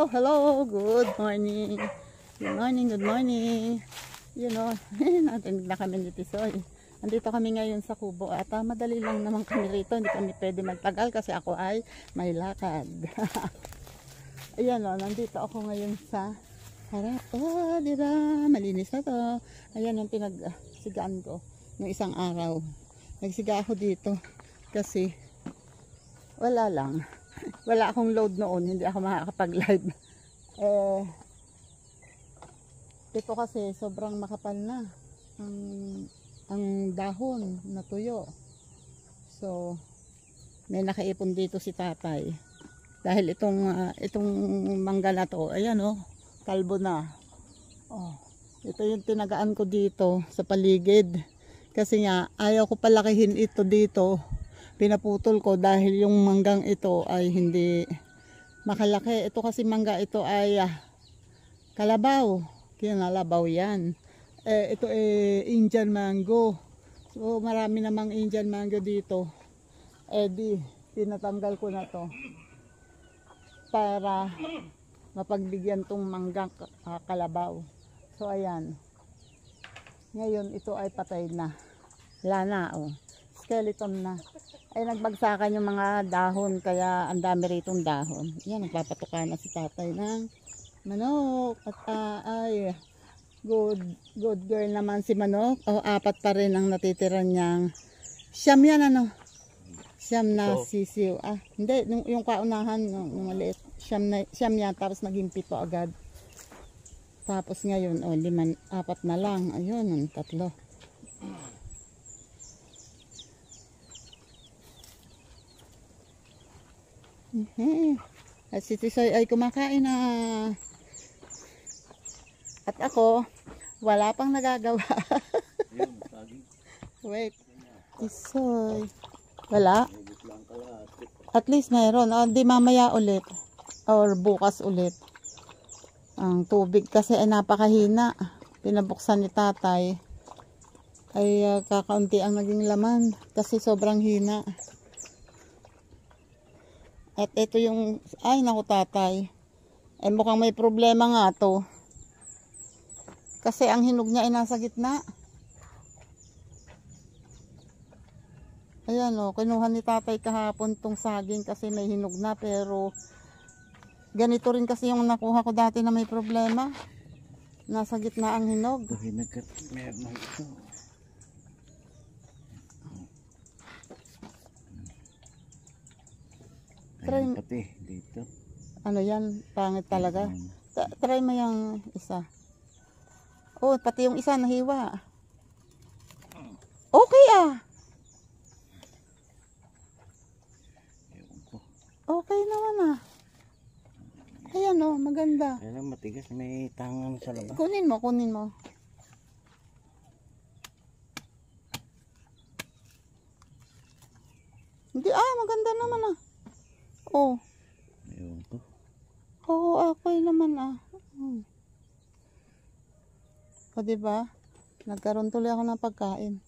Hello, hello, good morning. Good morning, good morning. You know, natinig na kami ni Tisoy. Andito kami ngayon sa Kubo at madali lang naman kami rito. Hindi kami pwede magtagal kasi ako ay may lakad. Ayan o, nandito ako ngayon sa harap. Oh, diba? Malinis na to. Ayan ang pinagsigaan ko ng isang araw. Nagsiga ako dito kasi wala lang. Wala akong load noon, hindi ako makakapag-live. Ito kasi sobrang makapal na ang dahon na tuyo. So, may nakaipon dito si tatay. Dahil itong mangga na to, ayan oh, kalbo na. Oh, ito yung tinagaan ko dito sa paligid. Kasi nga, ayaw ko palakihin ito dito. Pinaputol ko dahil yung manggang ito ay hindi makalaki. Ito kasi mangga ito ay kalabaw. Kinalabaw yan. Ito Indian mango. So marami namang Indian mango dito. Tinatanggal ko na to para mapagbigyan tong manggang kalabaw. So ayan. Ngayon ito ay patay na. Wala na oh. Skeleton na. Ay nagbagsakan yung mga dahon kaya ang dami ritong dahon. Yan, nagpapatuka na si tatay ng manok. At ay good girl naman si manok. O, 4 pa rin ang natitira niyang siyam yan ano. Siyam na sisiw. Hindi, yung kaunahan, yung maliit. Siyam yan, tapos naging 7 agad. Tapos ngayon, 4 na lang. Ayun, 3. At si Tisoy ay kumakain na. At ako, wala pang nagagawa. Wait. Tisoy. Wala. At least mayroon. Di mamaya ulit. Or bukas ulit. Ang tubig kasi ay napakahina. Pinabuksan ni tatay. Ay kakaunti ang naging laman. Kasi sobrang hina. At ito yung, ay naku tatay, mukhang may problema nga to. Kasi ang hinog niya ay nasa gitna. Ayan o, kinuha ni tatay kahapon tong saging kasi may hinog na. Pero ganito rin kasi yung nakuha ko dati na may problema. Nasa gitna ang hinog. Meron ito. Try, pati dito. Ano yan? Pangit talaga. Try mo yung isa. Oh, pati yung isa nahiwa. Okay Okay naman Ayan oh, maganda. Ayan matigas, may tangan sa labas. Kunin mo. Hindi maganda naman Oh. Ewan ko. Oo, okay naman O diba? Nagkaroon tuloy ako ng pagkain.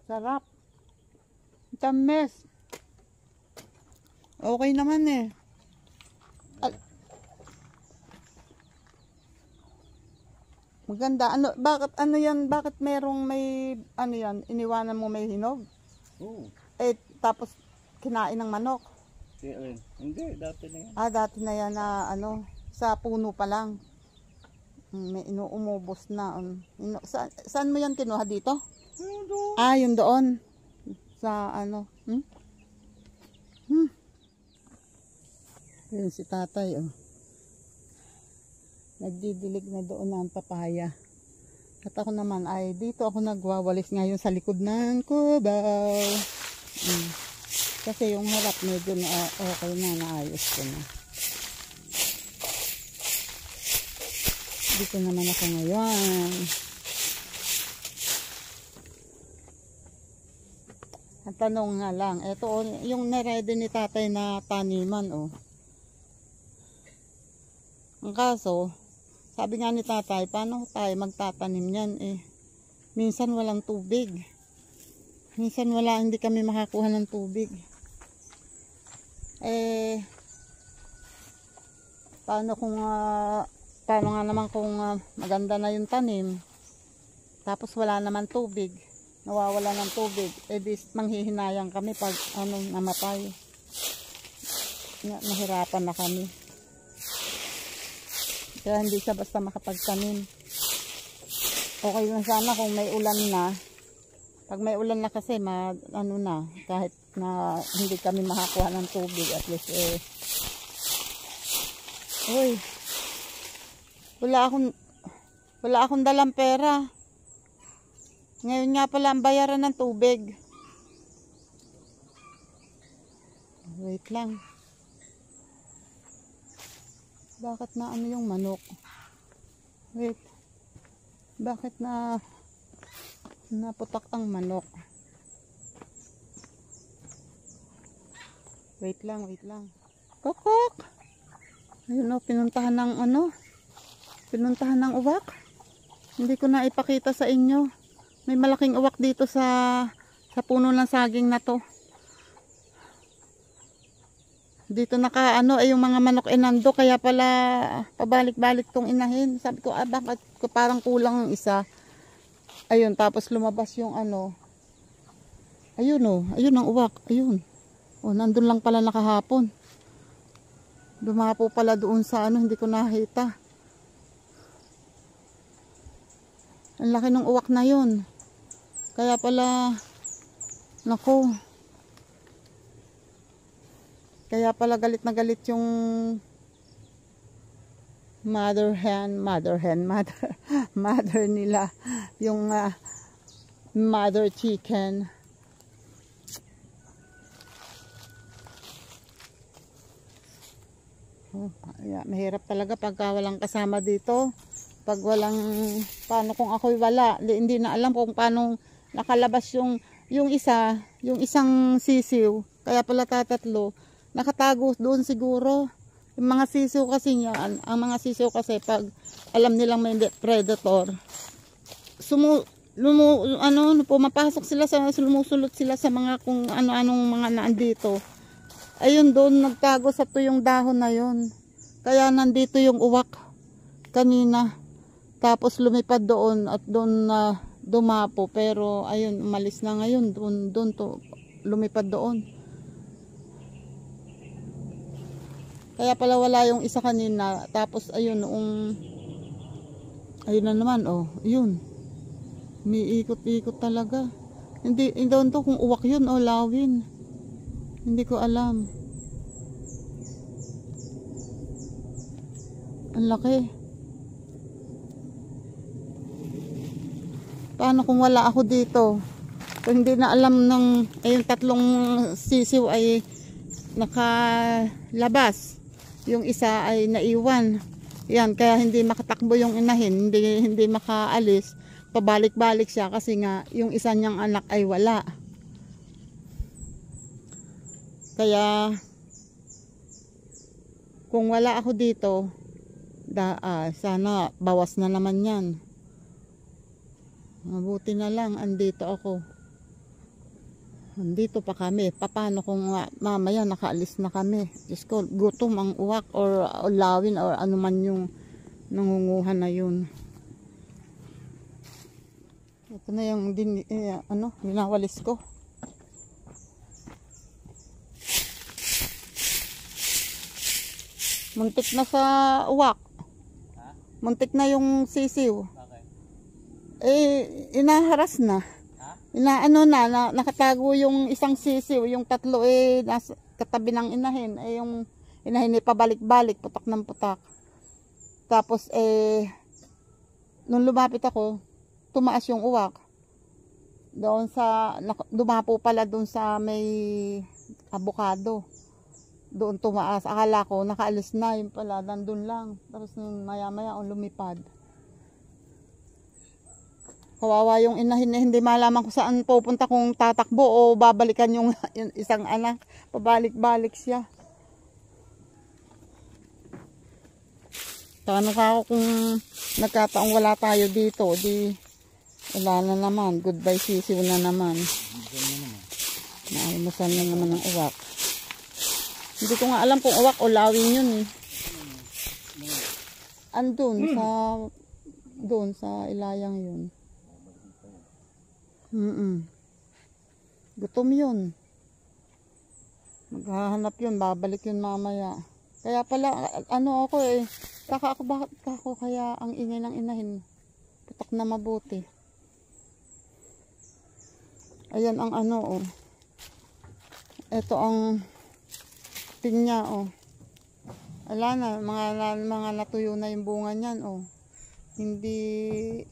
Sarap. Tamis. Okay naman Maganda. Bakit merong may yan? Iniwanan mo may hinog? Oo. Tapos kinain ng manok. Hindi, dati na yan. Dati na yan sa puno pa lang. May inuumubos na. Saan mo yan kinuha dito? Doon. Yung doon. Sa Yun si tatay Nagdidilig na doon ng papaya. At ako naman ay dito ako nagwawalis ngayon sa likod ng kubaw. Kasi yung harap medyo okay na, naayos ko na. Dito naman ako ngayon. Ang tanong nga lang, ito yung na-ready ni tatay na taniman Ang kaso, sabi nga ni tatay, paano tayo magtatanim yan minsan walang tubig. Minsan hindi kami makakuha ng tubig. Eh, paano kung, paano nga naman kung maganda na yung tanim, tapos wala naman tubig, nawawala ng tubig, eh di manghihinayang kami pag namatay. Nahirapan na kami. Kaya hindi siya basta makapagtanim. Okay lang sana kung may ulan na. Pag may ulan na kasi, kahit na hindi kami makakuha ng tubig, at least uy, wala akong dalang pera. Ngayon nga pala ang bayaran ng tubig. Wait lang. Bakit na yung manok? Wait. Bakit na naputak ang manok? Wait lang. Kokok! Ayun pinuntahan ng uwak. Hindi ko na ipakita sa inyo. May malaking uwak dito sa puno ng saging na to. Dito yung mga manok nando, kaya pala pabalik-balik tong inahin. Sabi ko, bakit parang kulang ang isa. Ayun, tapos lumabas yung ayun ayun ang uwak, ayun. Nandun lang pala nakahapon. Dumapo pala doon sa hindi ko nakita. Ang laki ng uwak na yun. Kaya pala, nako. Kaya pala galit na galit yung mother nila, yung mother chicken. Mahirap talaga pagka walang kasama dito. Pag walang, paano kung ako'y wala, hindi na alam kung paano nakalabas yung isang sisiw. Kaya pala tatatlo. Nakatago doon siguro. Yung mga sisiw kasi niyan, ang mga sisiw kasi pag alam nilang may predator, pumapasok sila lumusulot sila sa mga kung ano-anong mga naandito. Ayun doon nagtago sa tuyong dahon na yun. Kaya nandito yung uwak kanina. Tapos lumipad doon at doon dumapo, pero ayun umalis na ngayon doon to lumipad doon. Kaya pala wala yung isa kanina. Tapos ayun ayun na naman yun. Umiikot-ikot talaga. Hindi doon to kung uwak yun o lawin. Hindi ko alam. Ang laki. Paano kung wala ako dito? Kung hindi na alam yung tatlong sisiw ay nakalabas. Yung isa ay naiwan. Yan, kaya hindi makatakbo yung inahin, hindi makaalis. Pabalik-balik siya kasi nga yung isa niyang anak ay wala. Kaya kung wala ako dito, sana bawas na naman yan. Mabuti na lang andito ako. Andito pa kami. Paano kung mamaya nakaalis na kami? Diyos ko, gutom ang uwak or lawin or ano man yung nangunguhan na yun. Ito na yung minawalis ko. Muntik na sa uwak. Muntik na yung sisiw. Inaharas na. Nakatago yung isang sisiw, yung tatlo nasa katabi ng inahin. Yung inahin pabalik-balik, putak ng putak. Tapos nung lumapit ako, tumaas yung uwak. Dumapo pala doon sa may abukado. Doon tumaas. Akala ko nakaalis na, yun pala nandun lang. Tapos maya-maya lumipad. Kawawa yung inahin, hindi malaman kung saan pupunta, kung tatakbo o babalikan yung isang anak. Pabalik-balik siya. Paano ka ako kung nagkataong wala tayo dito, wala na naman. Goodbye sisiw na naman. Naalimusan na naman ang uwak. Hindi ko nga alam kung uwak o lawin yun eh. Doon sa ilayang yun. Gutom yun. Maghahanap yun, babalik yun mamaya. Kaya pala, ano ako eh, bakit ako kaya ang ingay ng inahin? Putok na mabuti. Ayan ang ano oh. Ito ang pinya oh. Wala na, mga natuyo na yung bunga niyan oh. Hindi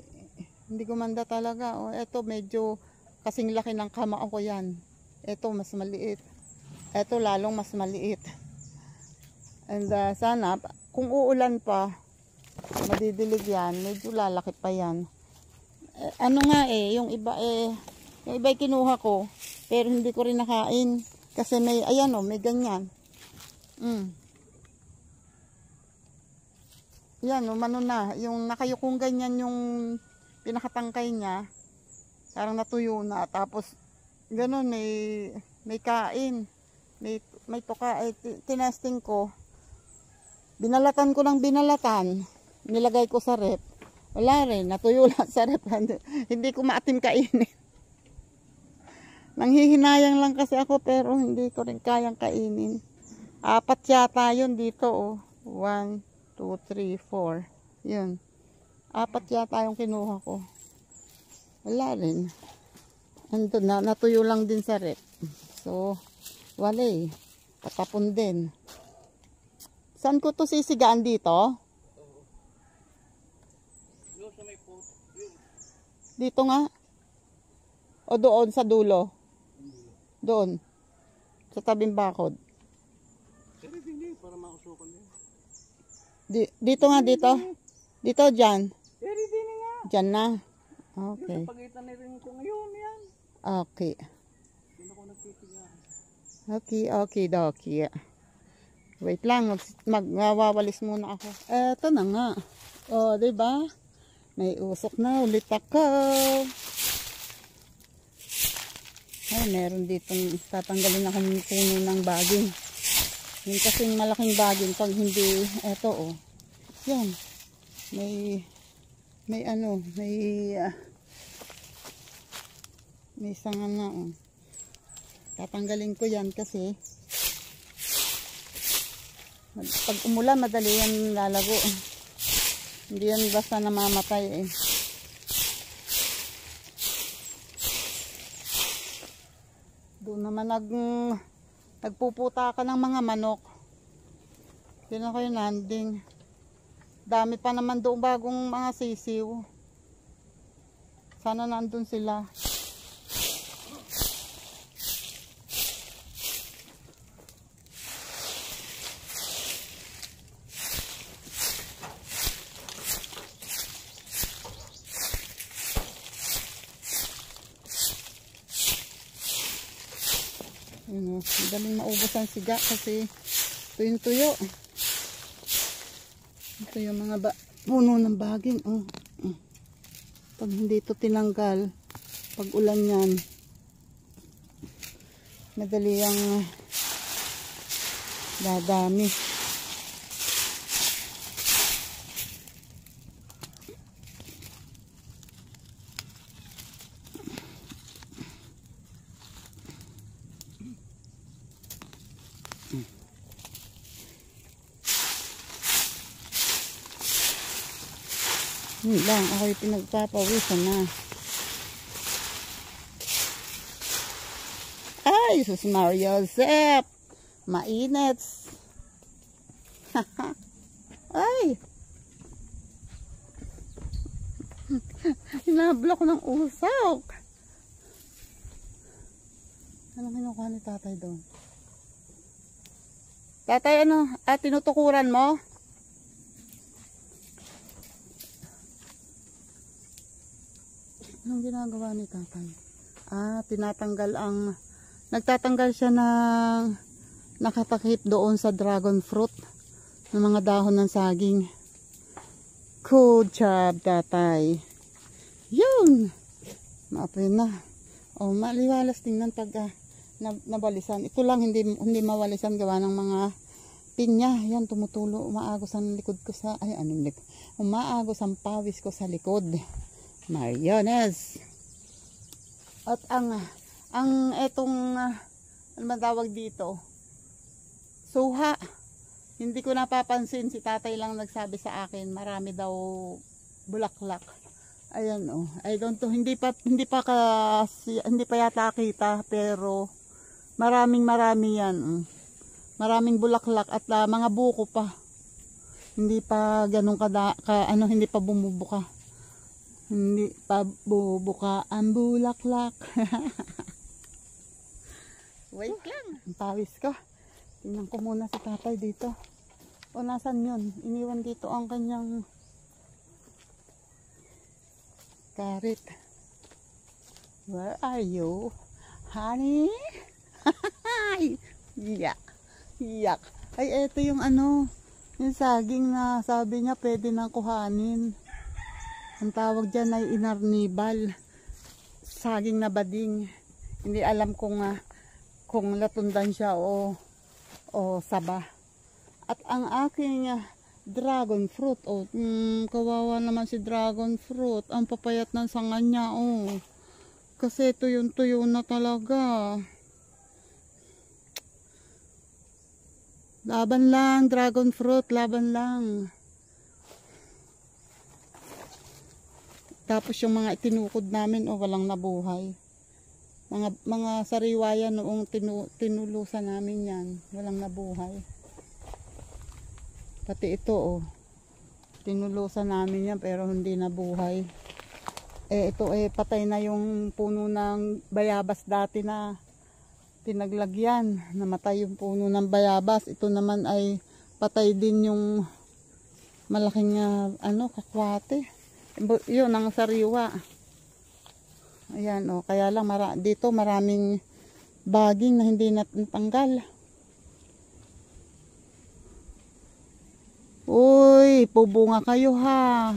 gumanda talaga oh. Ito medyo kasing laki ng kamao ko yan. Ito mas maliit. Ito lalong mas maliit. And sana kung uulan pa, madidilig yan, medyo lalaki pa yan. Ano nga eh, yung iba kinuha ko, pero hindi ko rin nakain. Kasi may, ayan o, may ganyan. Yan o, mano na. Yung nakayukong ganyan yung pinakatangkay niya. Parang natuyo na. Tapos, ganun, may kain. May tuka. Tinesting ko. Binalatan ko ng binalatan. Nilagay ko sa rep. Wala rin. Natuyo lang sa rep. Hindi ko maatim kainin. Nanghihinayang lang kasi ako pero hindi ko rin kayang kainin. 4 yata yun dito oh. 1, 2, 3, 4. Yun. 4 yata yung kinuha ko. Wala rin. Andun na, natuyo lang din sa rep. So, wala eh. Patapon din. Saan ko to sisigaan dito? Dito nga? O doon sa dulo? Doon. Sa tabing bakod. Dito nga, dito. Dito, dyan. Dyan na. Okay. Okay. Okay, dokie. Wait lang, magwawalis muna ako. Eto na nga. O, diba? May usok na ulit ako. Ay, meron ditong tatanggalin akong puno ng baging. Yung kasing malaking baging pag hindi, eto oh. Yan. May sanga na oh. Tatanggalin ko yan kasi pag umulan madali yan lalago. Hindi yan basta namamatay eh. Doon naman nagpuputa ka ng mga manok. Yun ako yung landing. Dami pa naman doon bagong mga sisiw. Sana nandun sila. Madaling maubos ang siga kasi tuyong-tuyo. Ito yung mga puno ng baging. Oh. Pag hindi ito tinanggal, pag ulan yan, madali ang dadami. Hindi lang, ako'y pinagpapawisan na. Ay, sus Mario Joseph! Mainit! Ay! Hinabla ko ng usok! Anong kinukuha ni tatay doon? Tatay, ano? Tinutukuran mo? Anong ginagawa ni tatay? Nagtatanggal siya ng nakatakip doon sa dragon fruit ng mga dahon ng saging. Good job, tatay. Yun! Maapoy na. O, maliwalas tingnan pag nabalisan. Ito lang hindi mawalisan gawa ng mga pinya. Yan, tumutulo. Umaagos ang likod ko sa, umaagos ang pawis ko sa likod. Mayonnaise. At etong, ano man tawag dito? Suha. Hindi ko napapansin, si tatay lang nagsabi sa akin, marami daw bulaklak. Ayan oh. I don't know, hindi pa yata kita, pero marami yan. Maraming bulaklak at mga buko pa. Hindi pa ganun hindi pa bumubuka. Hindi pa bubuka ang bulaklak. Wait lang. Ang pawis ko. Tingnan ko muna si tatay dito. O nasan yun? Iniwan dito ang kanyang karit. Where are you? Honey? Yak. Yak. Ay, eto yung yung saging na sabi niya pwede nang kuhanin. Ang tawag dyan ay inarnibal. Saging na bading. Hindi alam kung latundan siya o saba. At ang aking dragon fruit, kawawa naman si dragon fruit. Ang papayat ng sanga niya, kasi tuyo na talaga. Laban lang, dragon fruit, laban lang. Tapos yung mga itinukod namin, walang nabuhay. Mga sariwa yan noong tinulusan namin yan. Walang nabuhay. Pati ito tinulusan namin yan pero hindi nabuhay. Ito patay na yung puno ng bayabas dati na pinaglagyan. Namatay yung puno ng bayabas. Ito naman ay patay din yung malaking kakwate. Yun ang sariwa. Ayan kaya lang dito maraming baging na hindi natanggal. Uy, bubunga kayo ha.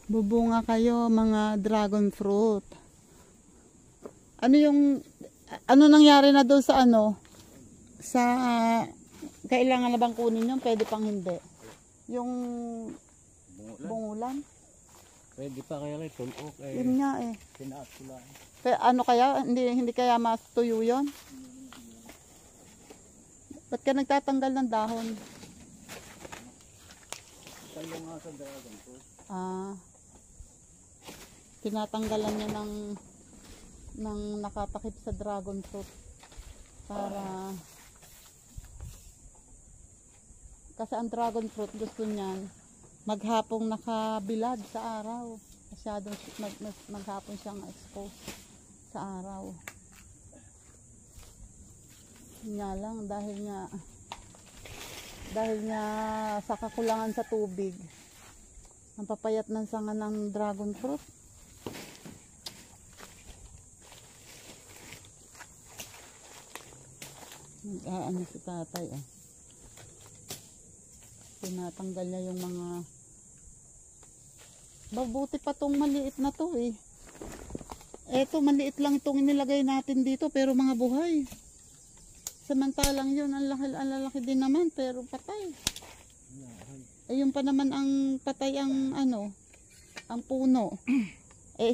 Bubunga kayo mga dragon fruit. Ano nangyari na doon sa kailangan na bang kunin yun? Pwede pang hindi. Yung bungulan. Pwede pa kaya rin, tulok Yun nga Tinaas ko lang. Kaya, hindi kaya matuyo yun? Ba't ka nagtatanggal ng dahon? Tayo nga sa dragon fruit. Tinatanggalan niya ng nakatakip sa dragon fruit. Kasi ang dragon fruit gusto niyan maghapong nakabilad sa araw. Masyadong maghapon siyang expose sa araw. Nga lang dahil nga sa kakulangan sa tubig, ang papayat ng sanga ng dragon fruit. Si tatay tinatanggal niya yung mga mabuti pa tong maliit na to eto maliit lang itong inilagay natin dito pero mga buhay, samantalang yun ang lalaki din naman pero patay. Yun pa naman ang patay ang ang puno.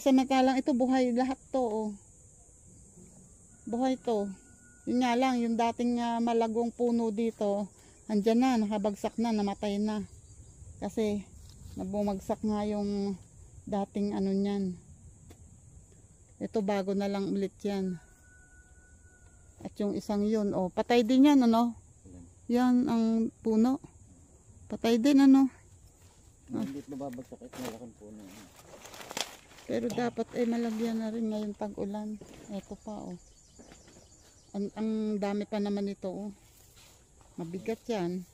Samantalang ito buhay lahat to buhay to. Yun nga lang yung dating malagong puno dito andyan na, nakabagsak na, namatay na. Kasi nabumagsak nga yung dating niyan. Ito bago na lang ulit yan. At yung isang yun, patay din yan, Yan ang puno. Patay din, Hindi mababagsak at malaking puno. Pero dapat malagyan na rin ngayong tag-ulan. Ito pa, Ang dami pa naman ito, Mabigat yan.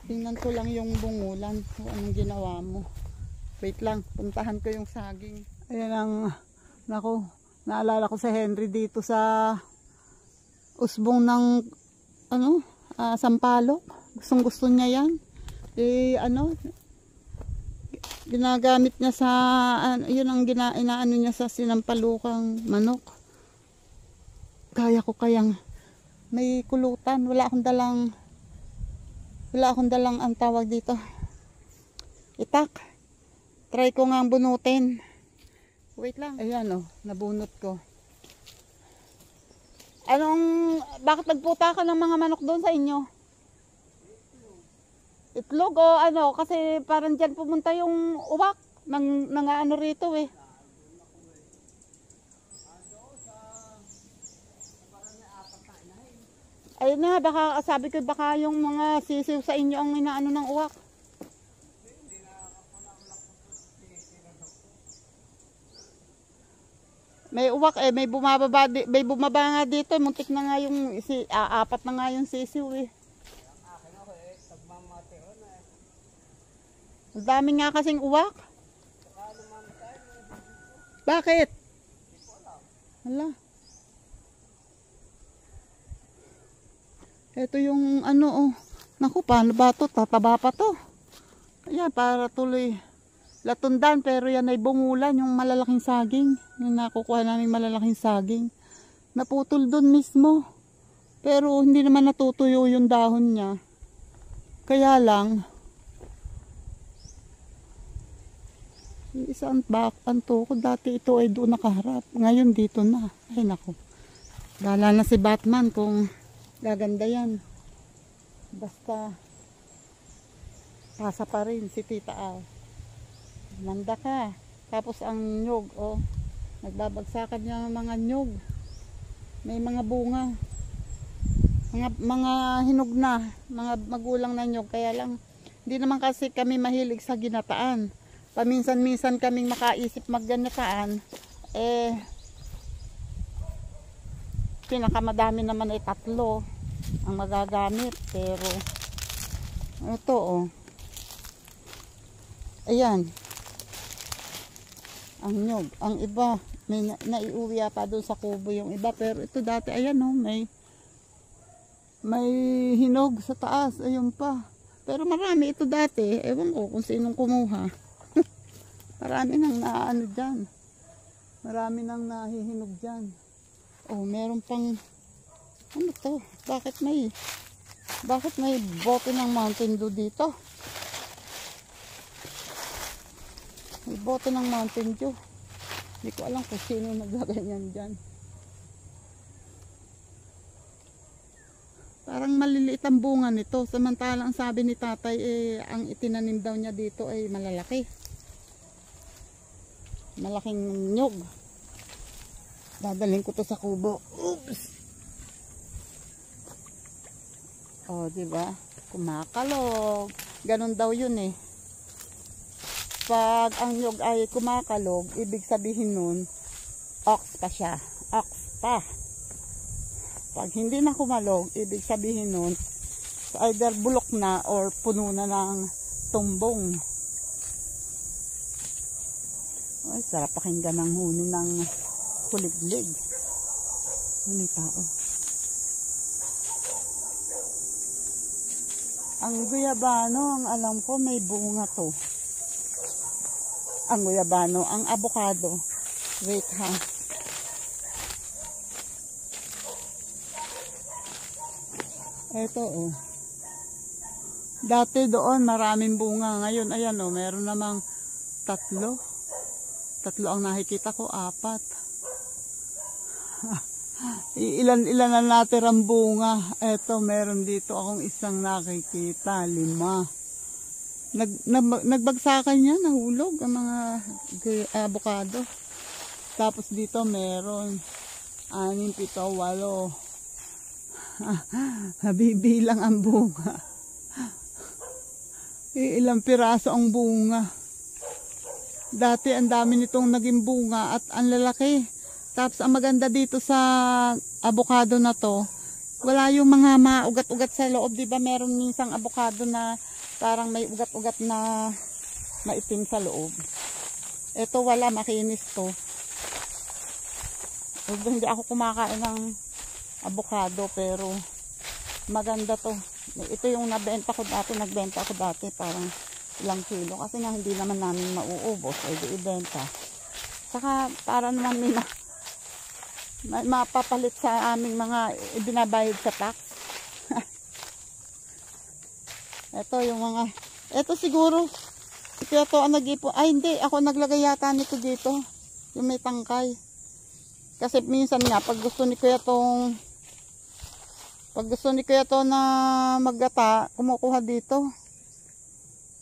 Tingnan ko lang yung bungulan. Anong ginawa mo? Wait lang, puntahan ko yung saging. Ayan naalala ko si Henry dito sa usbong ng Sampalok. Gustong gusto niya yan. Ginagamit niya sa, yun ang inaano niya sa sinampalukang manok. Kaya ko kayang may kulutan. Wala akong dalang ang tawag dito. Itak. Try ko nga bunutin. Wait lang. Ayan oh, nabunot ko. Bakit nagputa ka ng mga manok doon sa inyo? Itlog o ano, kasi parang dyan pumunta yung uwak ng ano rito eh. Ayun na, baka sabi ko baka yung mga sisiw sa inyo ang inaano ng uwak. May uwak eh, may bumaba nga dito, muntik na nga yung apat na nga yung sisiw eh. Ang dami nga kasing uwak. Bakit? Hala. Ito yung ano oh. Naku, paano ba to? Tataba pa to. Ayan, para tuloy latundan, pero yan ay bungulan, yung malalaking saging. Yung nakukuha namin malalaking saging. Naputol dun mismo. Pero hindi naman natutuyo yung dahon niya. Kaya lang, yung isang anto ko, dati ito ay doon nakaharap. Ngayon dito na. Ay naku. Gala na si Batman kung gaganda yan. Basta pasa pa rin si Tita Al. Manda ka. Tapos ang nyog, oh. Nagbabagsakan niya mga nyog. May mga bunga. Mga hinog na. Mga magulang na nyog. Kaya lang, hindi naman kasi kami mahilig sa ginataan. Paminsan-minsan kaming makaisip magganataan. Eh, pinakamadami naman ay 3 ang magagamit. Pero, ito, oh. Ayan. Ang nyog. Ang iba, may naiuwi pa doon sa kubo yung iba. Pero ito dati, ayan oh, may hinog sa taas. Ayun pa. Pero marami ito dati. Ewan ko kung sinong kumuha. Marami nang naano dyan. Marami nang nahihinog dyan. Oh, meron pang, ano to? Bakit may bote ng Mountain Dew dito? May bote ng Mountain Dew. Hindi ko alam kung sino naggaganyan dyan. Parang maliliit ang bunga nito. Samantalang sabi ni tatay, ang itinanim daw niya dito ay malalaki. Malaking nyog. Dadalhin ko to sa kubo. Oops! Oh, diba? Kumakalog. Ganon daw yun eh. Pag ang nyog ay kumakalog, ibig sabihin nun, ox pa siya. Ox pa. Pag hindi na kumalog, ibig sabihin nun, either bulok na or puno na ng tumbong. Ay, sarap pakinggan ng huni ng kuliglig. May tao. Ang guyabano, ang alam ko, may bunga to. Ang guyabano, ang avocado. Wait ha. Ito oh. Dati doon maraming bunga. Ngayon ayan oh, meron namang 3. 3 ang nakikita ko, 4. Ilan na natirang bunga. Ito meron dito akong isang nakikita, 5. Nagbagsakan niya, nahulog ang mga avocado. Tapos dito meron 6, 7, 8. Nabibilang ang bunga. Ilang piraso ang bunga. Dati ang dami nitong naging bunga at ang lalaki. Tapos ang maganda dito sa avocado na to, wala yung mga maugat-ugat sa loob. Diba meron minsang avocado na parang may ugat-ugat na maitim sa loob. Ito wala, makinis to. Hindi ako kumakain ng avocado pero maganda to. Ito yung nagbenta ko dati, parang ilang kilo. Kasi nga hindi naman namin mauubos. Ay di ibenta. Saka para naman mapapalit sa aming mga ibinabayad sa tax. Ito yung mga, ito siguro, kaya to ang nag-ipon. Ay hindi, ako naglagay yata nito dito. Yung may tangkay. Kasi minsan nga, pag gusto ni Kuya to na maggata, kumukuha dito.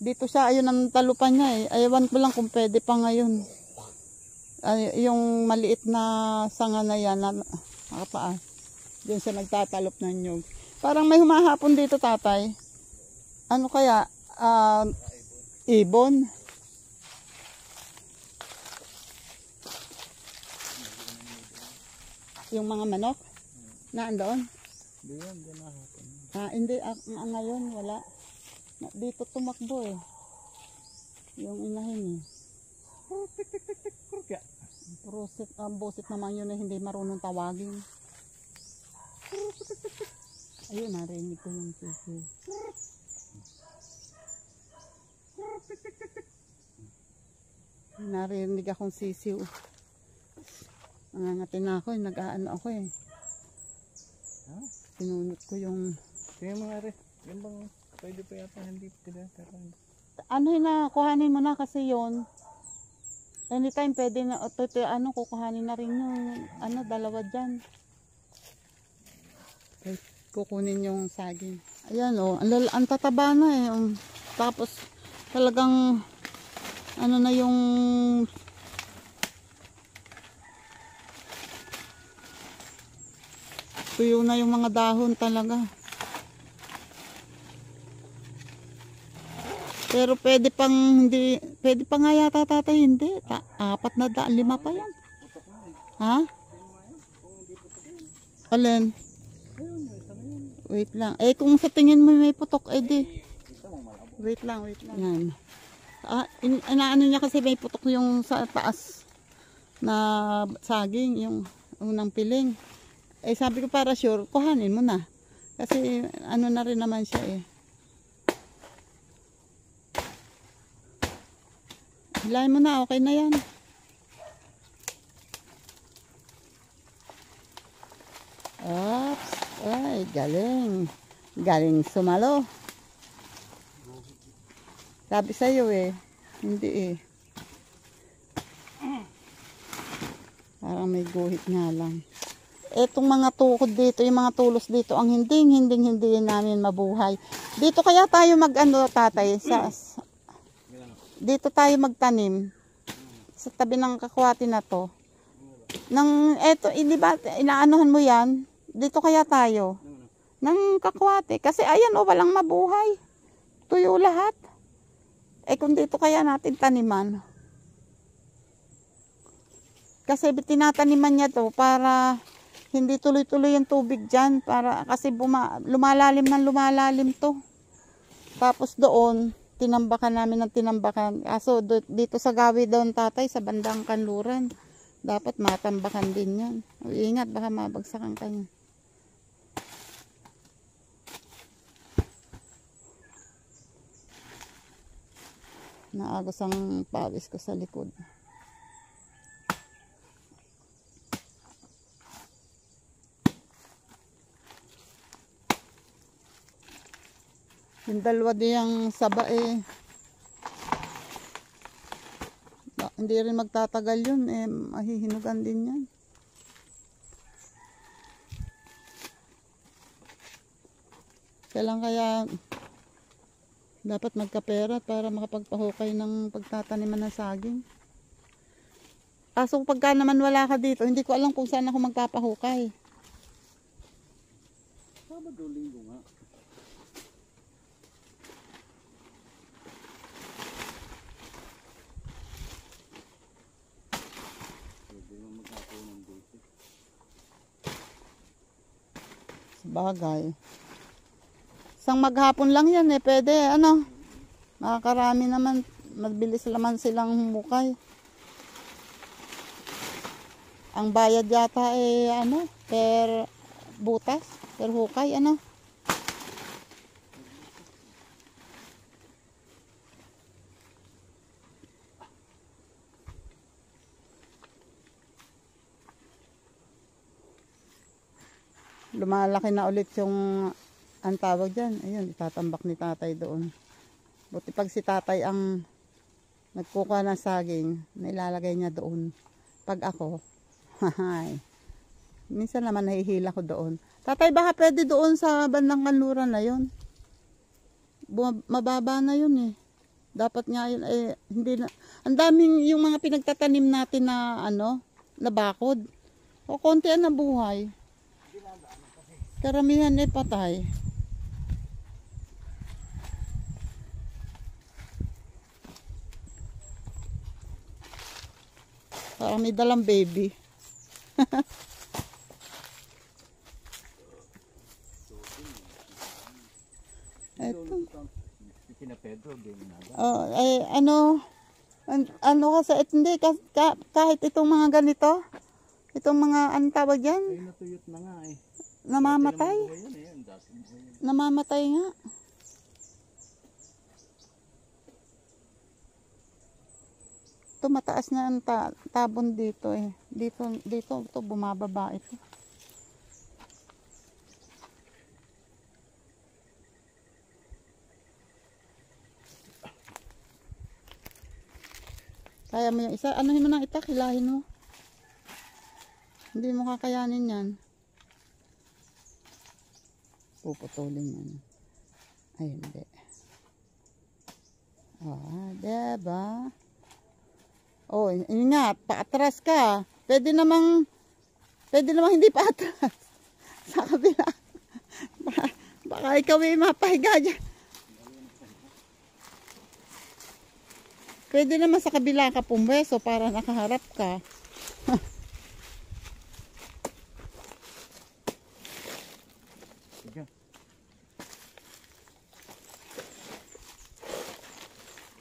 Dito siya, ayun ang talupan niya eh. Ayawan ko lang kung pwede pa ngayon. Ay, yung maliit na sanga na yan, nakapaan. Diyan siya nagtatalop ng nyug. Parang may humahapon dito, tatay. Ano kaya? Ibon. Yung mga manok na andoon? Diyan na hapon. Hindi. Ngayon, wala. Dito tumakbo eh. Yung inahin eh. Bosit naman yun eh. Hindi marunong tawagin. Ayun, narinig ko yung sisiw. Narinig akong sisiw. Nangangatin na ako, nag-aano ako eh. Pinunot ko yung... Kaya mga rin, yung bang pwede pa yata hindi tinatarahan. Ano yun na, kuhanin mo na kasi yun. Anytime pwede na, kukuhanin na rin yung, dalawa dyan. Okay, kukunin yung saging. Ayan ang tataba na eh. Tapos talagang, na yung tuyo na yung mga dahon talaga. Pero pwede pang hindi, pwede pa nga yata tatay, hindi. 4 na daan, 5 pa yan. Ha? Alin? Wait lang. Kung sa tingin mo may putok, di. Wait lang. Yan. Inaano niya kasi may putok yung sa taas na saging, yung unang piling. Sabi ko para sure, kuhanin mo na. Kasi na rin naman siya eh. Hilahin mo na, okay na yan. Oops. Ay, galing. Galing sumalo. Sabi sa'yo eh. Hindi eh. Parang may guhit nga lang. Etong mga tukod dito, yung mga tulos dito, ang hindi namin mabuhay. Dito kaya tayo tatay, dito tayo magtanim sa tabi ng kakwati na to. Di ba, inaanuhan mo yan? Dito kaya tayo ng kakwati. Kasi ayan walang mabuhay. Tuyo lahat. Kung dito kaya natin taniman. Kasi tinataniman niya to para hindi tuloy-tuloy yung tubig dyan. Kasi lumalalim to. Tapos doon, tinambakan namin ng tinambakan. Kaso dito sa gawid doon tatay, sa bandang kanluran, dapat matambakan din yan. Ingat, baka mabagsakan kayo. Naagos ang pawis ko sa likod. Yung dalawa diyang saba hindi rin magtatagal yun mahihinugan din yan. Kaya dapat magkapera para makapagpahukay ng pagtataniman ng saging. Kaso pagka naman wala ka dito, hindi ko alam kung saan ako magpapahukay. Sabado, Linggo nga. Bagay. Isang maghapon lang yan pwede makakarami naman, mabilis naman silang humukay. Ang bayad yata per butas, per hukay lumalaki na ulit yung ang tawag dyan. Ayun, itatambak ni tatay doon. Buti pag si tatay ang nagkukuha ng saging, nilalagay niya doon. Pag ako, hahay. Minsan naman nahihila ko doon. Tatay, baka pwede doon sa bandang kanluran na yun. Mababa na yun eh. Dapat nga yun, eh, hindi na. Ang daming yung mga pinagtatanim natin na ano, na bakod. O konti ang nabuhay. Karamihan eh patay. Parang may dalang baby. Ito. Kina Pedro, Oh, eh, ano kasi, hindi, kahit itong mga ganito, itong mga, anong tawag yan? ay natuyot na nga eh. Namamatay. Ayan, ayan, dasin mo yan. Namamatay nga. Ito, mataas na ang tabon dito eh. Dito, ito, bumababa ito. Kaya mo yung isa, anuhin mo ng itak, hilahin mo. Hindi mo kakayanin yan. Puputulin yan. Ay, hindi. Diba? Oh, ingat, paatras ka. Pwede namang hindi paatras. Sa kabila. Baka ikaw ay mapahiga dyan. Pwede naman sa kabila ka pumweso para nakaharap ka. Sige.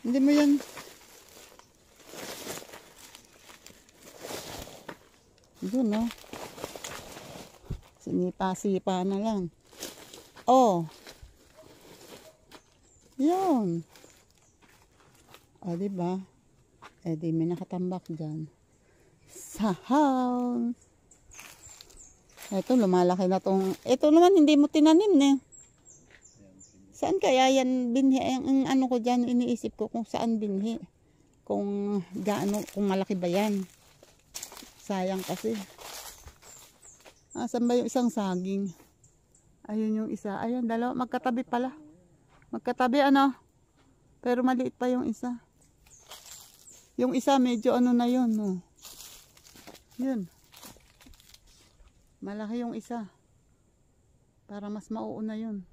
Hindi mo yan. Yun, no? Sinipa-sipa na lang. Oh. Yun. O, diba? Eh, di may nakatambak dyan. Sahaw! Ito, lumalaki na tong... Ito naman, hindi mo tinanim, eh. Saan kaya yan binhi? Ang ano ko dyan, iniisip ko kung saan binhi. Kung gaano, kung malaki ba yan. Sayang kasi. Saan ba yung isang saging? Ayun yung isa. Ayun, dalawa. Magkatabi pala. Magkatabi, ano? Pero maliit pa yung isa. Yung isa medyo ano na yun, no? Yun. Malaki yung isa. Para mas mauuna yun.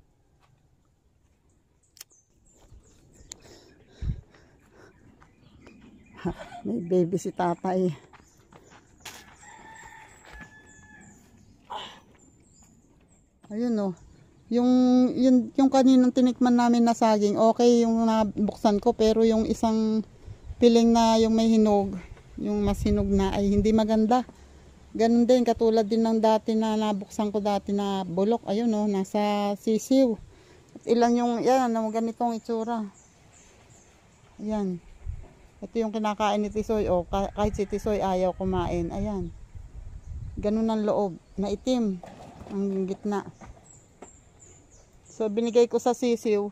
May baby si tatay. Ayun, no? Yung kaninang tinikman namin na saging, okay yung nabuksan ko, pero yung isang piling na yung may hinog, yung mas hinog na ay hindi maganda. Ganun din, katulad din ng dati na nabuksan ko dati na bulok. Ayun, no, nasa sisiw. At ilan yung, yan, ganitong itsura. Ayan. Ito yung kinakain ni Tisoy. O, kahit si Tisoy ayaw kumain. Ayan. Ganun ang loob. Naitim. Ang gitna. So, binigay ko sa sisiw.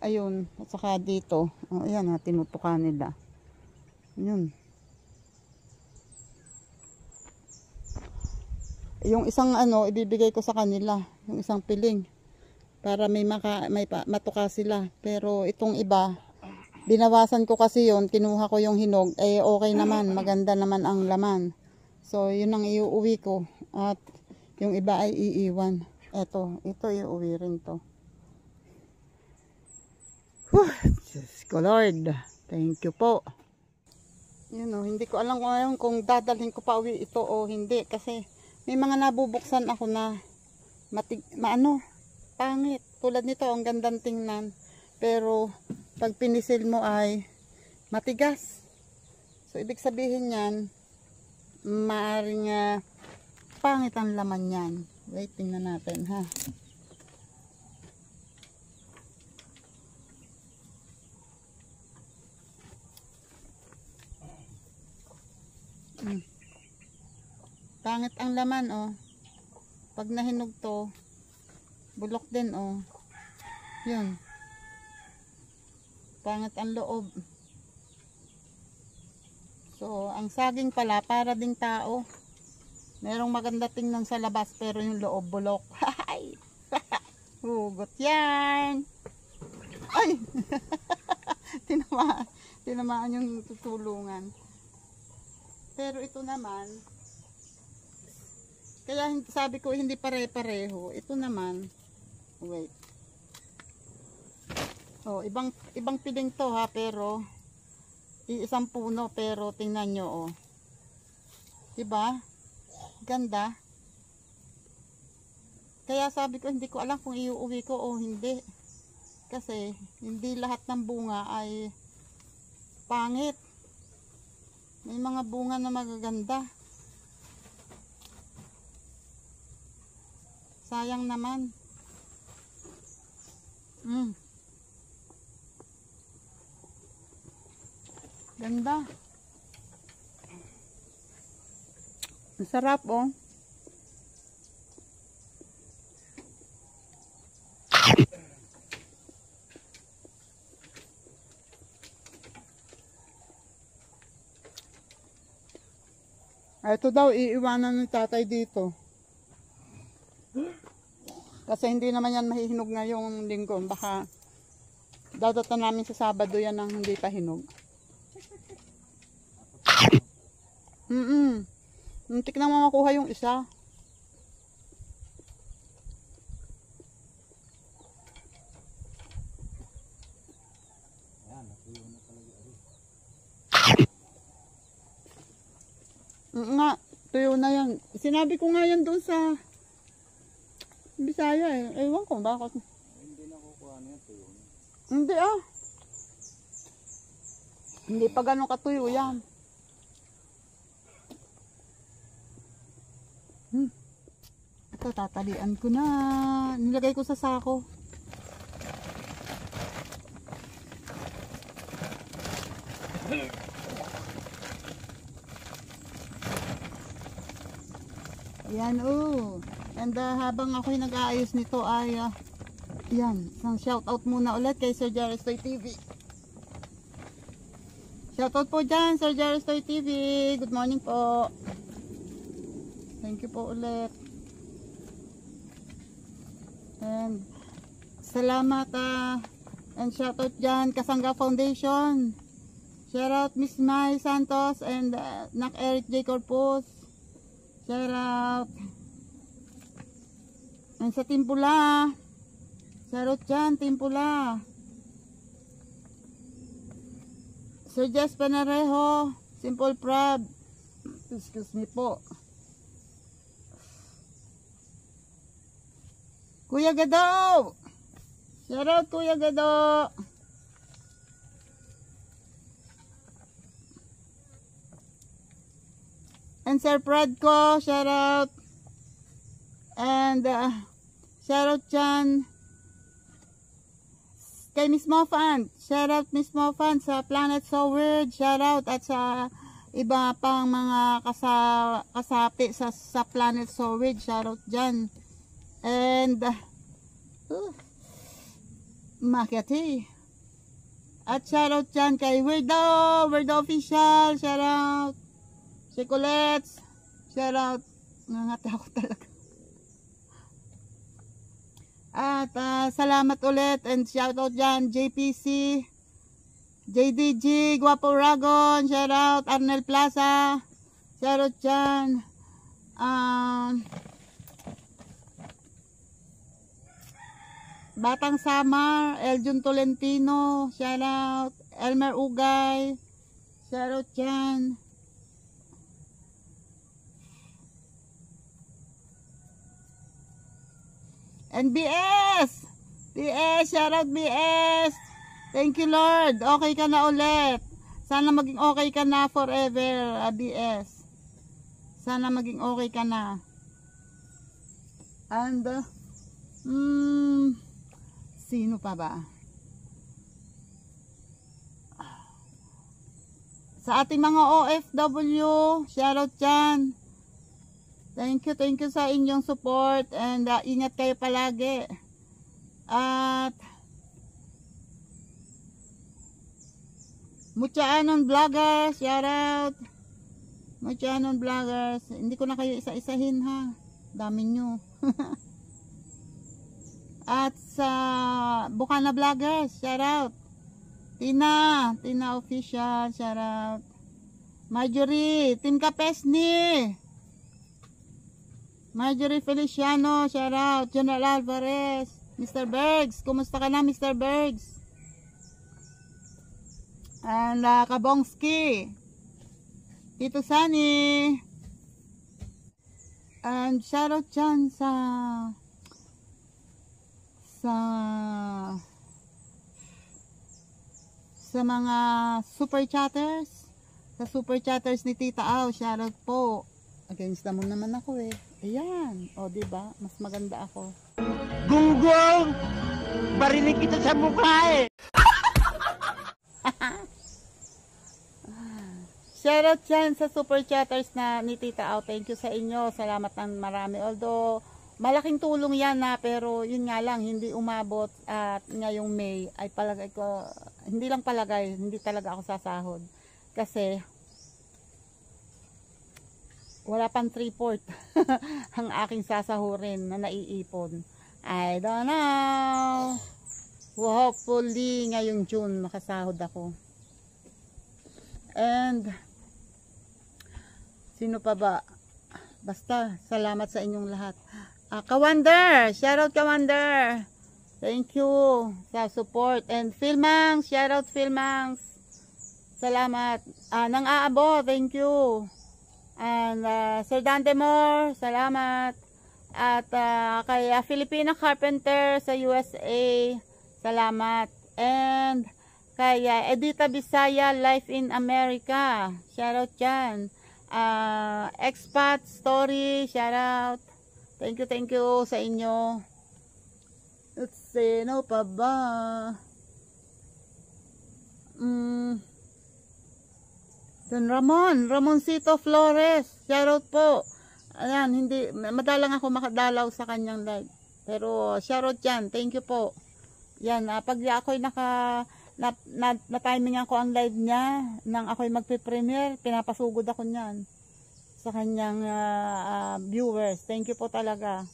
Ayun. At saka dito. O, ayan ha. Tinutukan nila. Ayun. Yung isang ano, ibibigay ko sa kanila. Yung isang piling. Para may matuka sila. Pero itong iba, binawasan ko kasi yon, kinuha ko yung hinog, eh okay naman, maganda naman ang laman. So yun ang iuwi ko at yung iba ay iiwan. Ito iuwi rin to. Whew, Diyos ko Lord, thank you po. Yun o, hindi ko alam kung dadalhin ko pa uwi ito o hindi kasi may mga nabubuksan ako na pangit. Tulad nito, ang gandang tingnan. Pero pag pinisil mo ay matigas. So ibig sabihin yan, maaring pangit ang laman yan. Wait, tingnan natin ha. Pangit ang laman, oh. Pag nahinog to, bulok din oh. Yun. Pangit ang loob. So, ang saging pala, para ding tao. Merong maganda tingnan sa labas, pero yung loob bulok. Hugot yan. Ay! Tinamaan yung tutulungan. Pero ito naman, kaya sabi ko hindi pare-pareho. Ito naman, wait. Oh, ibang piling to ha, pero isang puno, pero tingnan nyo oh. Diba? Ganda. Kaya sabi ko hindi ko alam kung iuwi ko o hindi. Kasi hindi lahat ng bunga ay pangit. May mga bunga na magaganda. Sayang naman. Ganda. Masarap oh. Ito daw iiwanan ng tatay dito. Kasi hindi naman yan mahihinog ngayong linggo. Baka dadatan namin sa Sabado yan ng hindi pa hinog. Muntik na makuha yung isa. Nga, tuyo na yan. Sinabi ko nga yan doon sa Bisaya eh. Ewan ko bakit. Hindi na kukuha niya tuyo. Hindi ah. Hindi pa ganun katuyo yan. Ito tatalian ko na. Nilagay ko sa sako. Yan oh. And habang ako'y nag-aayos nito ay yan, isang shoutout muna ulit kay Sir Jerry Stoy TV. Shoutout po dyan Sir Jerry Stoy TV. Good morning po. Thank you po ulit. And salamat and shoutout dyan Kasangga Foundation. Shoutout Miss Mai Santos and Nak Eric J. Corpus. Shoutout and sa Timpula. Shoutout dyan Timpula. Sir Jess Panarejo, Simple Prab. Excuse me po. Kuya Gado. Shoutout Kuya Gado. And Sir Pradco, shoutout. And shoutout dyan kay Miss Mofan. Shoutout Miss Mofan sa Planet So Weird. Shoutout at sa iba pang mga kasapi sa Planet So Weird. Shoutout dyan. And Makati. At shoutout dyan kay Weirdo Official. Shoutout si Colette. Shoutout. Nangati ako talaga. At salamat ulit and shoutout dyan JPC, JDG, Guapo Ragon, shoutout Arnel Plaza, shoutout dyan Batang Samar, Eljun Tolentino, shoutout Elmer Ugay, shoutout dyan and BS, shoutout BS. Thank you Lord. Okay ka na ulit. Sana maging okay ka na forever, BS. Sana maging okay ka na. And sino pa ba? Sa ating mga OFW, shoutout dyan. Thank you sa inyong support and ingat kayo palagi. At Muchaanon Vloggers, shout out. Muchaanon Vloggers, hindi ko na kayo isa-isahin ha. Dami nyo. At sa Bukana Vloggers, shout out. Tina Official, shout out. Marjorie, Team Kapesni. Marjorie Feliciano, shout out. General Alvarez, Mr. Bergs, kumusta ka na Mr. Bergs? And Kabongski, Tito Sunny. And shout out dyan sa mga super chatters. Sa super chatters ni Tita Au, shout out po. Against the moon naman ako eh. Ayan, o diba? Mas maganda ako. Gunggong! Barinig kita sa mukha eh! Shoutout dyan sa super chatters na ni Tita Au. Thank you sa inyo. Salamat ng marami. Although, malaking tulong yan na, pero yun nga lang, hindi umabot at ngayong May ay palagay ko, hindi lang palagay, hindi talaga ako sasahod. Kasi, wala pang 3/4 ang aking sasahurin na naiipon. I don't know. Hopefully, ngayong June, makasahod ako. And, sino pa ba? Basta, salamat sa inyong lahat. Kawander, shoutout Kawander. Thank you sa support. And Philmangs, shoutout Philmangs. Salamat. Nang Aabo, thank you. And Sir Dantemore, salamat. At kay Filipina Carpenter sa USA, salamat. And kay Edita Bisaya, Life in America, shoutout dyan. Expat Story, shoutout. Thank you sa inyo. Let's see, no pa ba? Don Ramoncito Flores, shoutout po. Ayan, hindi, madalang ako makadalaw sa kanyang live. Pero shoutout dyan, thank you po. Yan, pag ako'y na-timing ako ang live niya, nang ako'y magpe-premiere, pinapasugod ako niyan sa kanyang viewers. Thank you po talaga.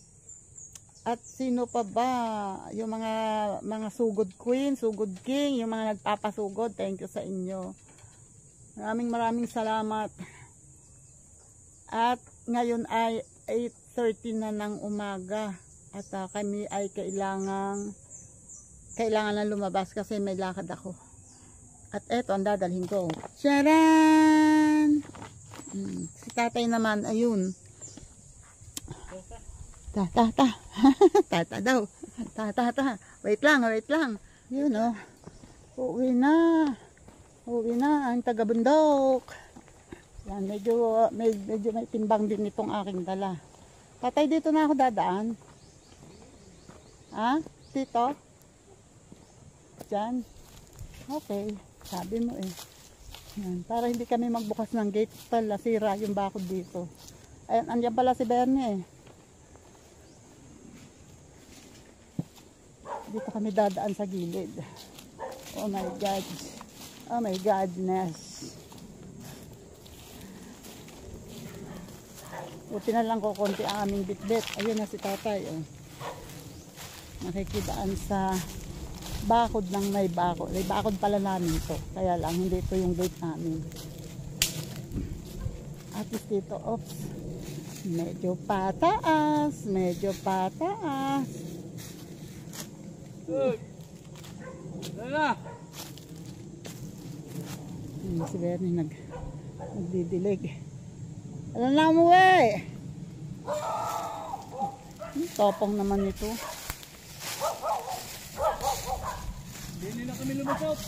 At sino pa ba? Yung mga sugod queen, sugod king, yung mga nagpapasugod, thank you sa inyo. Maraming salamat. At ngayon ay 8:30 na ng umaga. At kami ay kailangan na lumabas kasi may lakad ako. At eto ang dadalhin ko. Charan! Si tatay naman, ayun. Tata daw. Wait lang. Yun o. Uwi na ang taga-bundok. Yan, medyo may timbang din itong aking dala. Tatay, dito na ako dadaan. Ha? Dito? Diyan? Okay. Sabi mo eh. Yan, para hindi kami magbukas ng gate pala, sira yung bakod dito. Ayan, andyan pala si Bernie eh. Dito kami dadaan sa gilid. Oh my God. Oh my godness. Buti na lang ko konti ang aming bitbit. Ayun na si tatay. Oh. Nakikidaan sa bakod ng may bakod. May bakod pala namin to. Kaya lang hindi ito yung gate namin. At least dito, oops. Medyo pataas. Si Bernie nagdidilig. Alam na mo eh. Topong naman ito. Hindi na kami lumusot.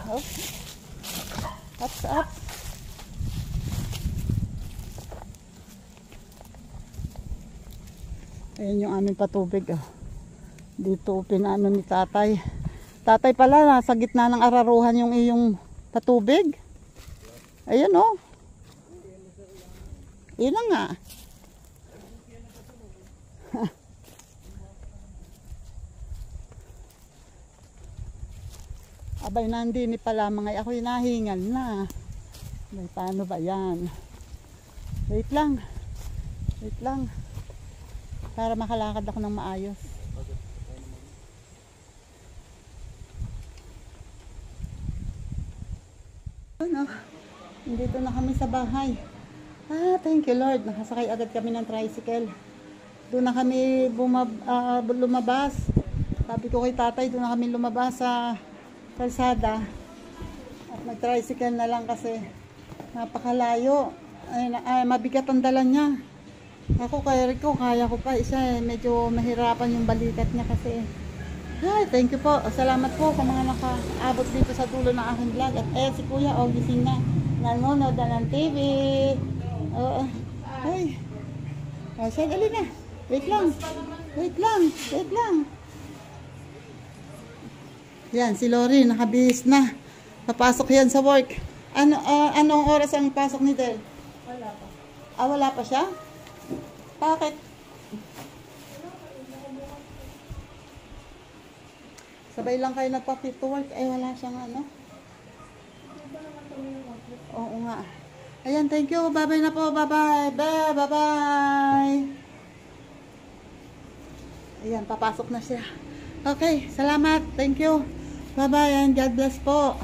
Oh. Up. Ayan yung aming patubig. Oh. Dito pinaano ni tatay. Tatay pala, nasa gitna ng araruhan yung iyong patubig. Ayan oh. Yun na nga. Abay, nandini pala mga ako'y nahingal na. Abay, paano ba yan? Wait lang. Wait lang. Para makalakad ako ng maayos. Ano? Dito na kami sa bahay. Thank you Lord. Nakasakay agad kami ng tricycle. Doon na kami lumabas. Sabi ko kay tatay, doon na kami lumabas sa kalsada. At nag-tricycle na lang kasi napakalayo. Ay, mabigat ang dala niya. Ako kaya ko pa. Isa medyo mahirapan yung balikat niya kasi. Ay, thank you po. Salamat po sa mga nakaabot dito sa dulo ng aking vlog. At si Kuya, gising na. Nanonood na ng TV. Ay. Siya, dali na. Wait lang. Wait lang. Wait lang. Yan, si Lori, nakabihis na. Papasok yan sa work. Anong oras ang pasok ni Del? Wala pa. Wala pa siya? Bakit? Sabay lang kayo nagpa-fit to work. Wala siyang ano. Oo nga. Ayan, thank you. Bye-bye na po. Bye-bye. Bye-bye. Ayan, papasok na siya. Okay, salamat. Thank you. Bye-bye and God bless po.